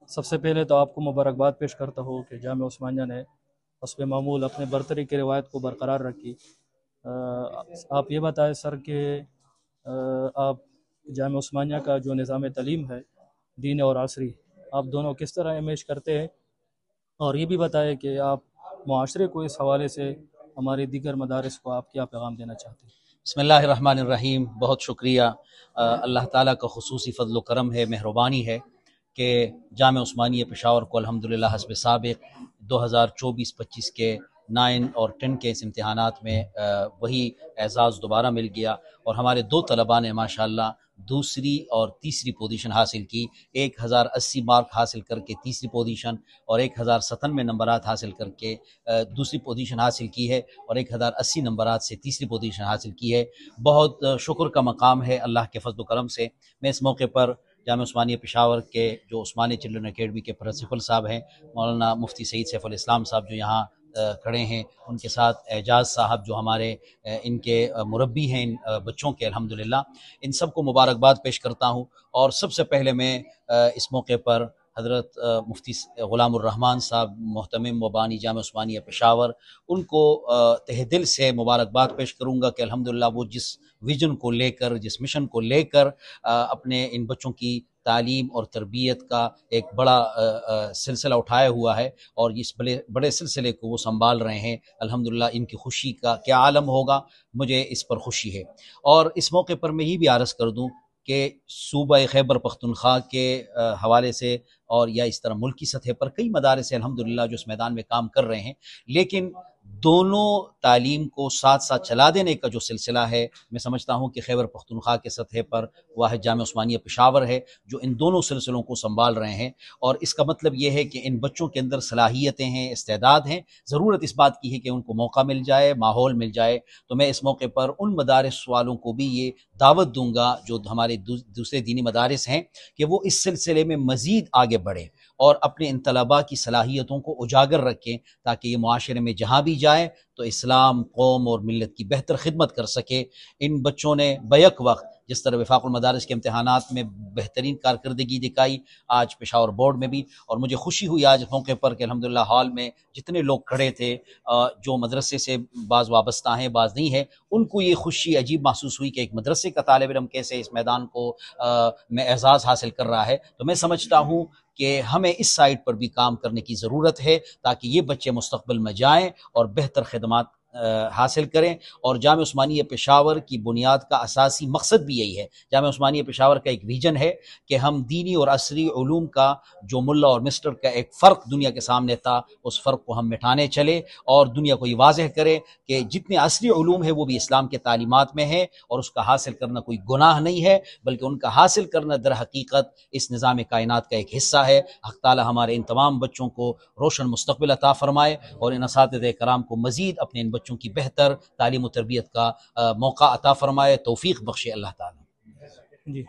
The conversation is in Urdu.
سب سے پہلے تو آپ کو مبارکباد پیش کرتا ہوں کہ جامعہ عثمانیہ نے حسب معمول اپنے برتری کی روایت کو برقرار رکھی۔ آپ یہ بتائیں سر کہ آپ جامعہ عثمانیہ کا جو نظام تعلیم ہے دینی اور عصری، آپ دونوں کس طرح امیج کرتے ہیں، اور یہ بھی بتائیں کہ آپ معاشرے کو اس حوالے سے ہمارے دیگر مدارس کو آپ کیا پیغام دینا چاہتے ہیں؟ بسم اللہ الرحمن الرحیم۔ بہت شکریہ۔ اللہ تعالیٰ کا خصوصی فضل و کرم ہے، مہربانی ہے کہ جامعہ عثمانیہ پشاور کو الحمدللہ حسب سابق 2024-25 کے 9 اور 10 کے اس امتحانات میں وہی اعزاز دوبارہ مل گیا، اور ہمارے 2 طلباء نے ماشاءاللہ دوسری اور تیسری پوزیشن حاصل کی۔ 1080 مارک حاصل کر کے تیسری پوزیشن، اور 1097 نمبرات حاصل کر کے دوسری پوزیشن حاصل کی ہے، اور 1080 نمبرات سے تیسری پوزیشن حاصل کی ہے۔ بہت شکر کا مقام ہے اللہ کے فضل و کرم سے۔ میں اس موقع پر جامعہ عثمانیہ پشاور کے جو عثمانیہ چلڈرن اکیڈمی کے پرنسپل صاحب ہیں، مولانا مفتی سعید سیف الاسلام صاحب جو یہاں کھڑے ہیں، ان کے ساتھ اعجاز صاحب جو ہمارے ان کے مربی ہیں ان بچوں کے، الحمدللہ ان سب کو مبارکباد پیش کرتا ہوں۔ اور سب سے پہلے میں اس موقع پر حضرت مفتی غلام الرحمن صاحب محتمم و بانی جامعہ عثمانیہ پشاور، ان کو تہ دل سے مبارکباد پیش کروں گا کہ الحمدللہ وہ جس ویژن کو لے کر، جس مشن کو لے کر اپنے ان بچوں کی تعلیم اور تربیت کا ایک بڑا سلسلہ اٹھایا ہوا ہے، اور اس بڑے سلسلے کو وہ سنبھال رہے ہیں، الحمدللہ ان کی خوشی کا کیا عالم ہوگا، مجھے اس پر خوشی ہے۔ اور اس موقع پر میں یہ بھی عرض کر دوں کہ صوبہ خیبر پختونخوا کے حوالے سے اور یا اس طرح ملکی سطح پر کئی مدارس الحمدللہ جو اس میدان میں کام کر رہے ہیں، لیکن دونوں تعلیم کو ساتھ ساتھ چلا دینے کا جو سلسلہ ہے، میں سمجھتا ہوں کہ خیبر پختونخوا کے سطح پر واحد جامعہ عثمانیہ پشاور ہے جو ان دونوں سلسلوں کو سنبھال رہے ہیں۔ اور اس کا مطلب یہ ہے کہ ان بچوں کے اندر صلاحیتیں ہیں، استعداد ہیں، ضرورت اس بات کی ہے کہ ان کو موقع مل جائے، ماحول مل جائے۔ تو میں اس موقع پر ان مدارس والوں کو بھی یہ دعوت دوں گا جو ہمارے دوسرے دینی مدارس ہیں کہ وہ اس سلسلے میں مزید آگے بڑھیں اور اپنے ان طلباء کی صلاحیتوں کو اجاگر رکھیں، تاکہ یہ معاشرے میں جہاں بھی جائے تو اسلام، قوم اور ملت کی بہتر خدمت کر سکے۔ ان بچوں نے بیک وقت جس طرح وفاق المدارس کے امتحانات میں بہترین کارکردگی دکھائی، آج پشاور بورڈ میں بھی، اور مجھے خوشی ہوئی آج موقع پر کہ الحمدللہ ہال میں جتنے لوگ کھڑے تھے جو مدرسے سے بعض وابستہ ہیں، بعض نہیں ہیں، ان کو یہ خوشی عجیب محسوس ہوئی کہ ایک مدرسے کا طالب علم کیسے اس میدان کو میں اعزاز حاصل کر رہا ہے۔ تو میں سمجھتا ہوں کہ ہمیں اس سائٹ پر بھی کام کرنے کی ضرورت ہے تاکہ یہ بچے مستقبل میں جائیں اور بہتر خدمات حاصل کریں۔ اور جامعہ عثمانیہ پشاور کی بنیاد کا اساسی مقصد بھی یہی ہے۔ جامعہ عثمانیہ پشاور کا ایک ویژن ہے کہ ہم دینی اور عصری علوم کا جو ملا اور مسٹر کا ایک فرق دنیا کے سامنے تھا، اس فرق کو ہم مٹانے چلے اور دنیا کو یہ واضح کرے کہ جتنے عصری علوم ہیں وہ بھی اسلام کے تعلیمات میں ہیں، اور اس کا حاصل کرنا کوئی گناہ نہیں ہے، بلکہ ان کا حاصل کرنا در حقیقت اس نظام کائنات کا ایک حصہ ہے۔ حق تعالی ہمارے ان تمام بچوں کو روشن مستقبل عطا فرمائے، اور ان اساتذہ کرام کو مزید اپنے ان بچوں کی بہتر تعلیم و تربیت کا موقع عطا فرمائے، توفیق بخشے اللہ تعالی۔ جی